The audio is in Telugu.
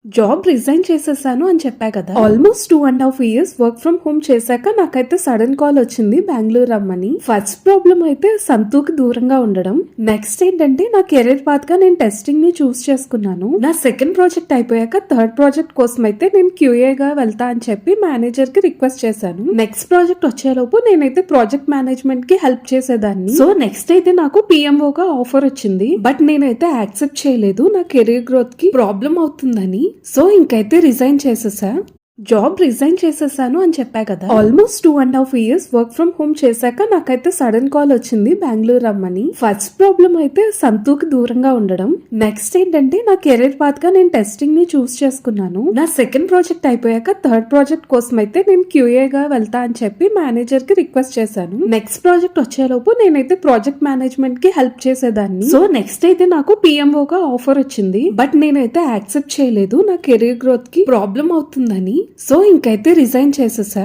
జాబ్ రిజైన్ చేసేసాను అని చెప్పా కదా. Almost 2.5 years work from home చేశాక నాకైతే సడన్ కాల్ వచ్చింది బెంగళూరు రమ్మని. ఫస్ట్ ప్రాబ్లం అయితే సంతూకి దూరంగా ఉండడం. నెక్స్ట్ ఏంటంటే నా కెరీర్ పాత్ గా నేను టెస్టింగ్ ని చూస్ చేసుకున్నాను. నా సెకండ్ ప్రాజెక్ట్ అయిపోయాక థర్డ్ ప్రాజెక్ట్ కోసం అయితే నేను QA గా వెళ్తా అని చెప్పి మేనేజర్ కి రిక్వెస్ట్ చేశాను. నెక్స్ట్ ప్రాజెక్ట్ వచ్చేలోపు నేనైతే ప్రాజెక్ట్ మేనేజ్మెంట్ కి హెల్ప్ చేసేదాన్ని. సో నెక్స్ట్ అయితే నాకు PMO గా ఆఫర్ వచ్చింది. బట్ నేనైతే యాక్సెప్ట్ చేయలేదు, నా కెరీర్ గ్రోత్ కి ప్రాబ్లం అవుతుందని. సో ఇంకైతే రిజైన్ చేసేసా. జాబ్ రిజైన్ చేసేసాను అని చెప్పా కదా. Almost 2.5 years work from home చేశాక నాకైతే సడన్ కాల్ వచ్చింది బెంగళూరు రమ్మని. ఫస్ట్ ప్రాబ్లం అయితే సంతూకి దూరంగా ఉండడం. నెక్స్ట్ ఏంటంటే నా కెరీర్ పాత్ గా నేను టెస్టింగ్ ని చూస్ చేసుకున్నాను. నా సెకండ్ ప్రాజెక్ట్ అయిపోయాక థర్డ్ ప్రాజెక్ట్ కోసం అయితే నేను QA గా వెళ్తా అని చెప్పి మేనేజర్ కి రిక్వెస్ట్ చేశాను. నెక్స్ట్ ప్రాజెక్ట్ వచ్చేలోపు నేనైతే ప్రాజెక్ట్ మేనేజ్మెంట్ కి హెల్ప్ చేసేదాన్ని. సో నెక్స్ట్ అయితే నాకు PMO గా ఆఫర్ వచ్చింది. బట్ నేనైతే యాక్సెప్ట్ చేయలేదు, నా కెరీర్ గ్రోత్ కి ప్రాబ్లం అవుతుందని. సో ఇంకైతే రిజైన్ చేసేసా.